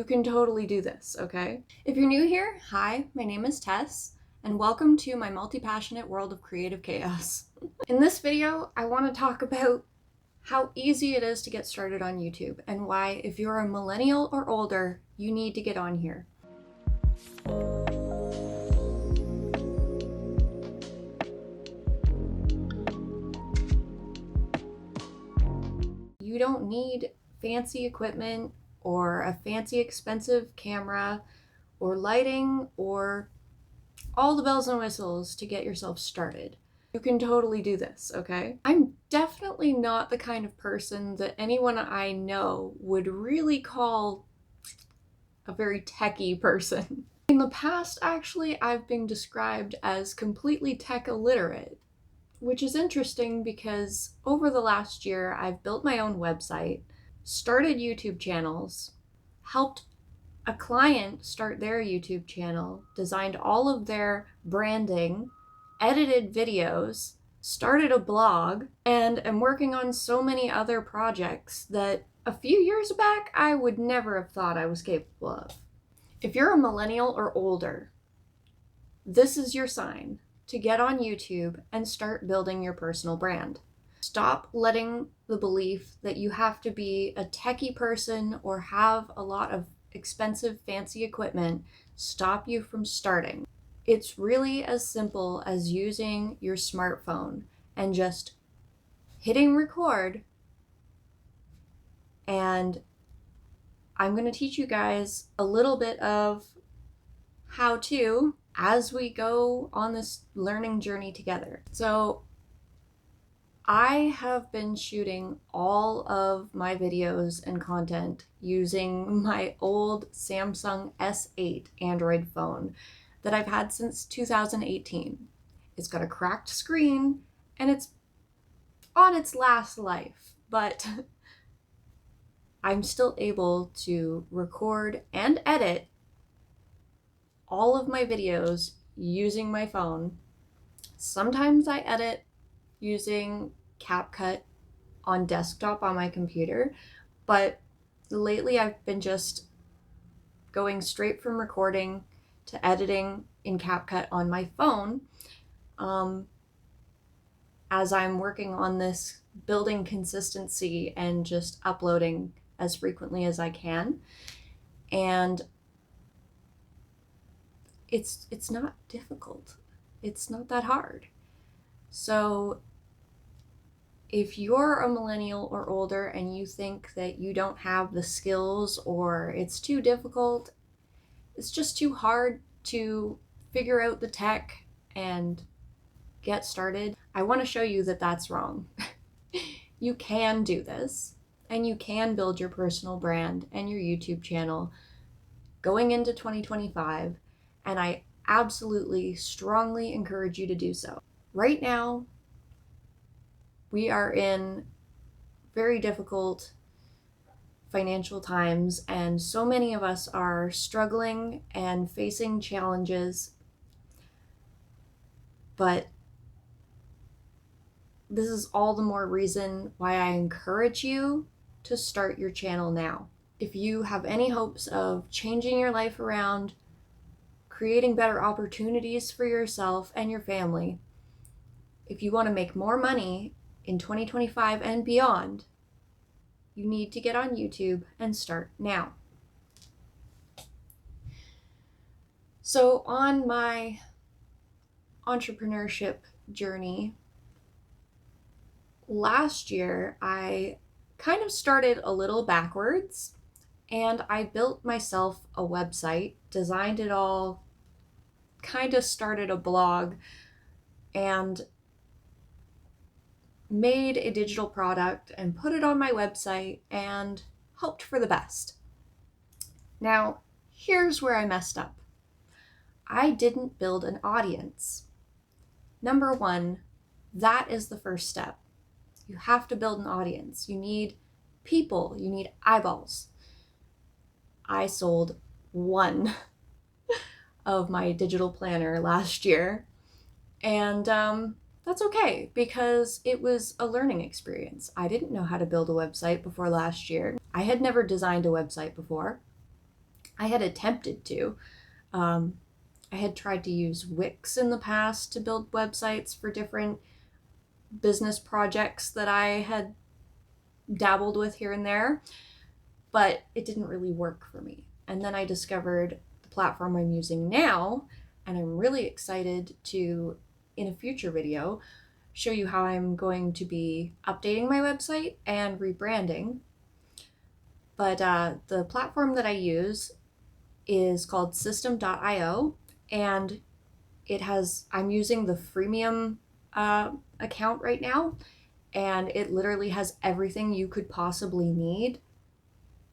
You can totally do this, okay? If you're new here, hi, my name is Tess, and welcome to my multi-passionate world of creative chaos. In this video, I want to talk about how easy it is to get started on YouTube and why, if you're a millennial or older, you need to get on here. You don't need fancy equipment or a fancy expensive camera or lighting or all the bells and whistles to get yourself started. You can totally do this, okay? I'm definitely not the kind of person that anyone I know would really call a very techie person. In the past, actually, I've been described as completely tech illiterate, which is interesting because over the last year, I've built my own website, started YouTube channels, helped a client start their YouTube channel, designed all of their branding, edited videos, started a blog, and am working on so many other projects that a few years back I would never have thought I was capable of. If you're a millennial or older, this is your sign to get on YouTube and start building your personal brand. Stop letting the belief that you have to be a techie person or have a lot of expensive, fancy equipment stop you from starting. It's really as simple as using your smartphone and just hitting record. And I'm going to teach you guys a little bit of how to as we go on this learning journey together. So I have been shooting all of my videos and content using my old Samsung S8 Android phone that I've had since 2018. It's got a cracked screen and it's on its last life, but I'm still able to record and edit all of my videos using my phone. Sometimes I edit using CapCut on desktop on my computer, but lately I've been just going straight from recording to editing in CapCut on my phone as I'm working on this building consistency and just uploading as frequently as I can. And it's not difficult. It's not that hard. So if you're a millennial or older and you think that you don't have the skills or it's too difficult, it's just too hard to figure out the tech and get started, I want to show you that that's wrong. You can do this and you can build your personal brand and your YouTube channel going into 2025, and I absolutely strongly encourage you to do so. Right now, we are in very difficult financial times, and so many of us are struggling and facing challenges. But this is all the more reason why I encourage you to start your channel now. If you have any hopes of changing your life around, creating better opportunities for yourself and your family, if you want to make more money in 2025 and beyond, you need to get on YouTube and start now. So on my entrepreneurship journey, last year I kind of started a little backwards and I built myself a website, designed it all, kind of started a blog, and made a digital product and put it on my website and hoped for the best. Now, here's where I messed up. I didn't build an audience. Number one, that is the first step. You have to build an audience. You need people, you need eyeballs. I sold one of my digital planner last year, and that's okay because it was a learning experience. I didn't know how to build a website before last year. I had never designed a website before. I had attempted to. I had tried to use Wix in the past to build websites for different business projects that I had dabbled with here and there, but it didn't really work for me. And then I discovered the platform I'm using now, and I'm really excited to, in a future video, show you how I'm going to be updating my website and rebranding. But the platform that I use is called system.io, and I'm using the freemium account right now, and it literally has everything you could possibly need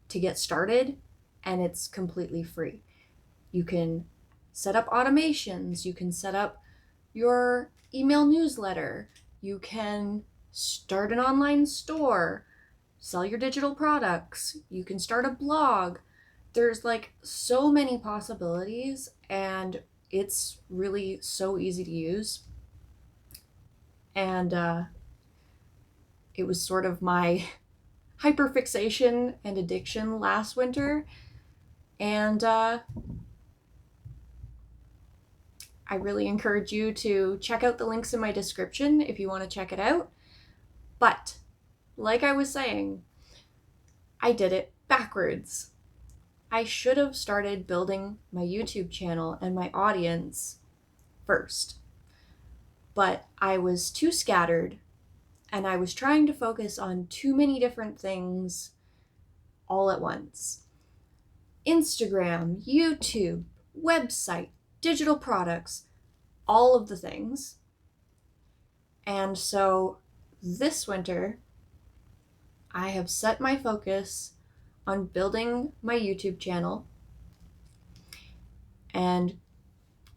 to get started, and it's completely free. You can set up automations, you can set up your email newsletter, you can start an online store, sell your digital products, you can start a blog. There's like so many possibilities, and it's really so easy to use. And it was sort of my hyperfixation and addiction last winter. And I really encourage you to check out the links in my description if you want to check it out. But like I was saying, I did it backwards. I should have started building my YouTube channel and my audience first. But I was too scattered, and I was trying to focus on too many different things all at once. Instagram, YouTube, website, digital products, all of the things. And so this winter, I have set my focus on building my YouTube channel and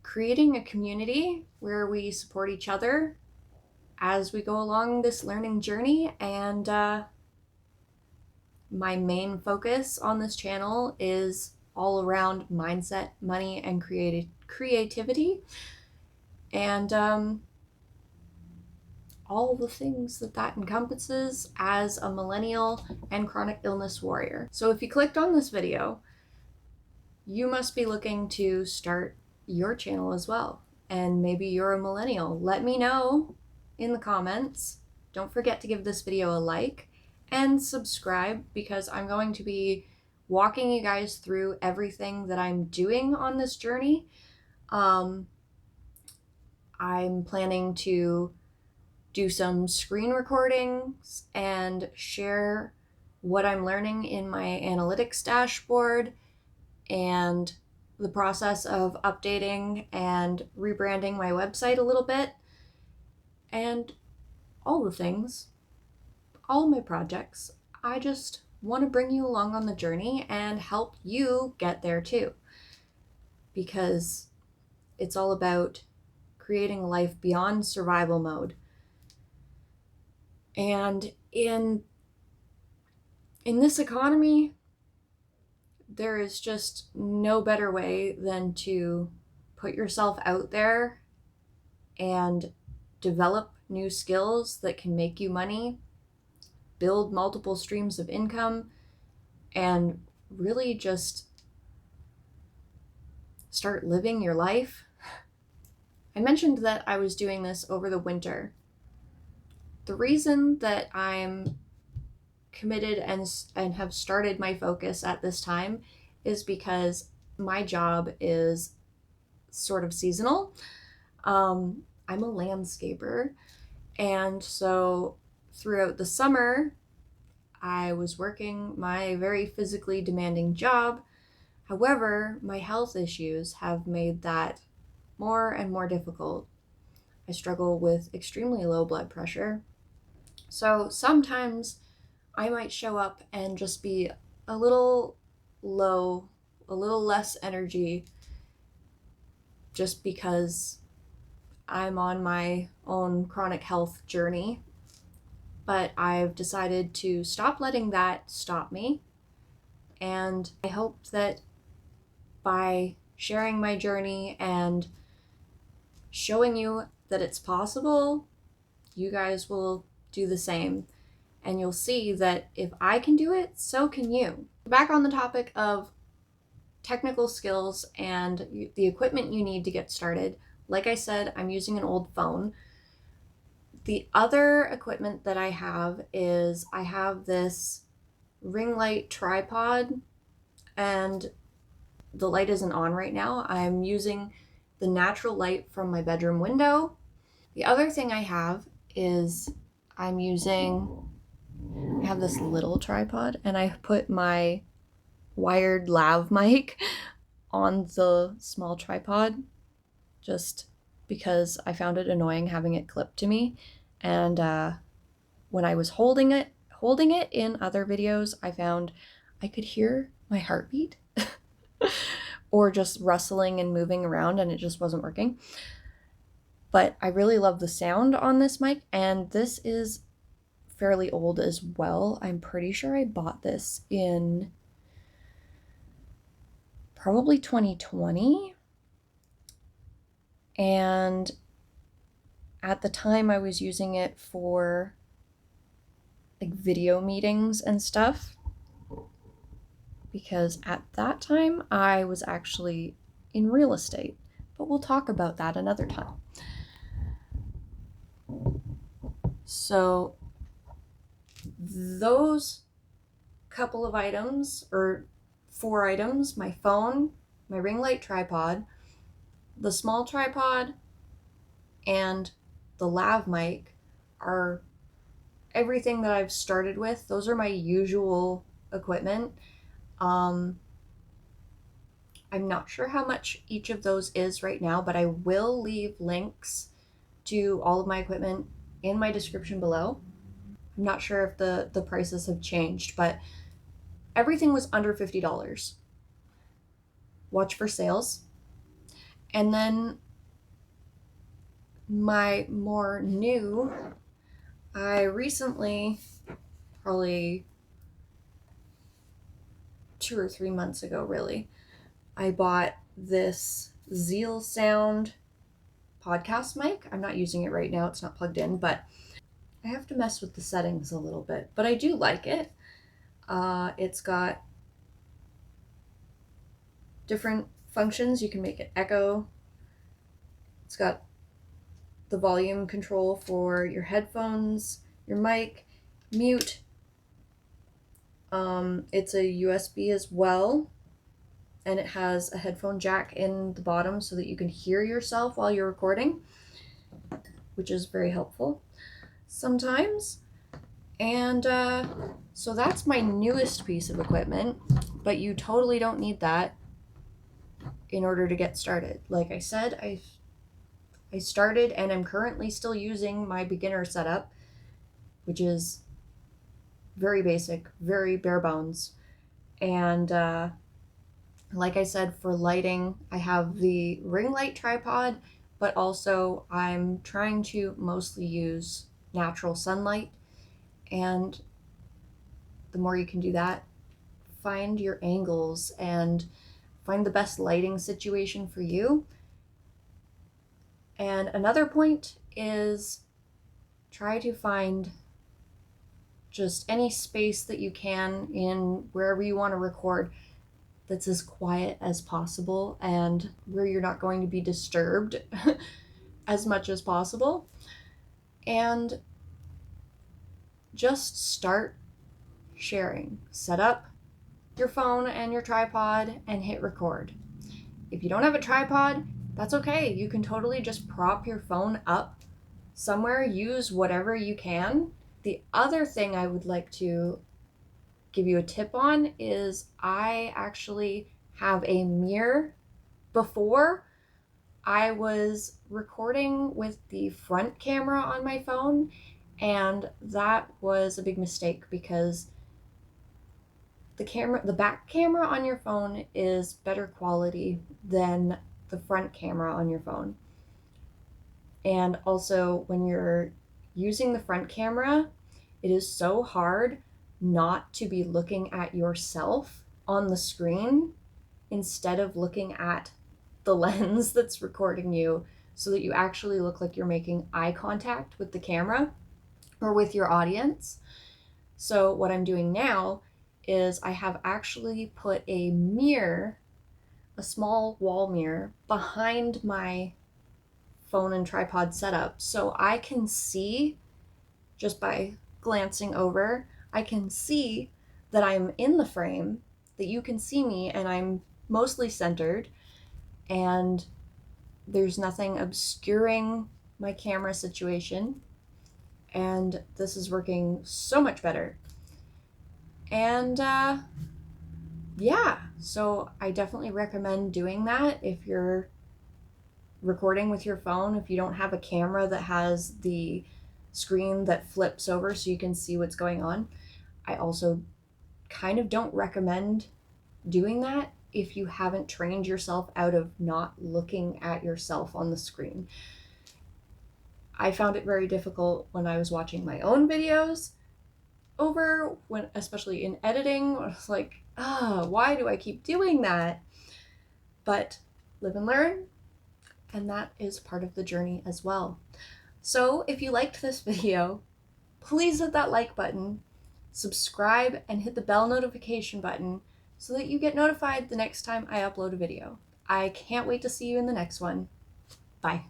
creating a community where we support each other as we go along this learning journey. And my main focus on this channel is all around mindset, money, and creativity, and all the things that encompasses as a millennial and chronic illness warrior. So if you clicked on this video, you must be looking to start your channel as well. And maybe you're a millennial. Let me know in the comments. Don't forget to give this video a like and subscribe, because I'm going to be walking you guys through everything that I'm doing on this journey. I'm planning to do some screen recordings and share what I'm learning in my analytics dashboard and the process of updating and rebranding my website a little bit, and all the things, all my projects. I just want to bring you along on the journey and help you get there too, because it's all about creating a life beyond survival mode. And in this economy, there is just no better way than to put yourself out there and develop new skills that can make you money, build multiple streams of income, and really just start living your life. I mentioned that I was doing this over the winter. The reason that I'm committed and have started my focus at this time is because my job is sort of seasonal. I'm a landscaper, and so throughout the summer I was working my very physically demanding job. However, my health issues have made that more and more difficult. I struggle with extremely low blood pressure, so sometimes I might show up and just be a little low, a little less energy, just because I'm on my own chronic health journey. But I've decided to stop letting that stop me. And I hope that by sharing my journey and showing you that it's possible, you guys will do the same. And you'll see that if I can do it, so can you. Back on the topic of technical skills and the equipment you need to get started. Like I said, I'm using an old phone. The other equipment that I have is I have this ring light tripod, and the light isn't on right now. I'm using the natural light from my bedroom window. The other thing I have is I have this little tripod, and I put my wired lav mic on the small tripod just because I found it annoying having it clipped to me. And when I was holding it in other videos, I found I could hear my heartbeat or just rustling and moving around, and it just wasn't working. But I really love the sound on this mic, and this is fairly old as well. I'm pretty sure I bought this in probably 2020. And at the time I was using it for like video meetings and stuff, because at that time I was actually in real estate, but we'll talk about that another time. So those couple of items, or 4 items, my phone, my ring light tripod, the small tripod, and the lav mic, are everything that I've started with. Those are my usual equipment. I'm not sure how much each of those is right now, but I will leave links to all of my equipment in my description below. I'm not sure if the prices have changed, but everything was under $50. Watch for sales. And then my more new, I recently, probably 2 or 3 months ago really, I bought this Zeal Sound podcast mic. I'm not using it right now, it's not plugged in, but I have to mess with the settings a little bit, but I do like it. It's got different functions. You can make it echo. It's got the volume control for your headphones, your mic, mute. It's a USB as well, and it has a headphone jack in the bottom so that you can hear yourself while you're recording, which is very helpful sometimes. And so that's my newest piece of equipment, but you totally don't need that in order to get started. Like I said, I started and I'm currently still using my beginner setup, which is very basic, very bare bones. And like I said, for lighting, I have the ring light tripod, but also I'm trying to mostly use natural sunlight. And the more you can do that, find your angles and find the best lighting situation for you. And another point is try to find just any space that you can in wherever you want to record that's as quiet as possible and where you're not going to be disturbed as much as possible. And just start sharing. Set up your phone and your tripod and hit record. If you don't have a tripod, that's okay. You can totally just prop your phone up somewhere, use whatever you can. The other thing I would like to give you a tip on is I actually have a mirror. Before, I was recording with the front camera on my phone, and that was a big mistake because the back camera on your phone is better quality than the front camera on your phone. And also, when you're using the front camera, it is so hard not to be looking at yourself on the screen instead of looking at the lens that's recording you, so that you actually look like you're making eye contact with the camera or with your audience. So what I'm doing now is I have actually put a mirror a small wall mirror behind my phone and tripod setup, so I can see, just by glancing over, I can see that I'm in the frame, that you can see me, and I'm mostly centered, and there's nothing obscuring my camera situation, and this is working so much better. And yeah, so I definitely recommend doing that if you're recording with your phone. If you don't have a camera that has the screen that flips over so you can see what's going on, I also kind of don't recommend doing that if you haven't trained yourself out of not looking at yourself on the screen. I found it very difficult when I was watching my own videos over, when especially in editing. I was like, why do I keep doing that? But live and learn, and that is part of the journey as well. So if you liked this video, please hit that like button, subscribe, and hit the bell notification button so that you get notified the next time I upload a video. I can't wait to see you in the next one. Bye.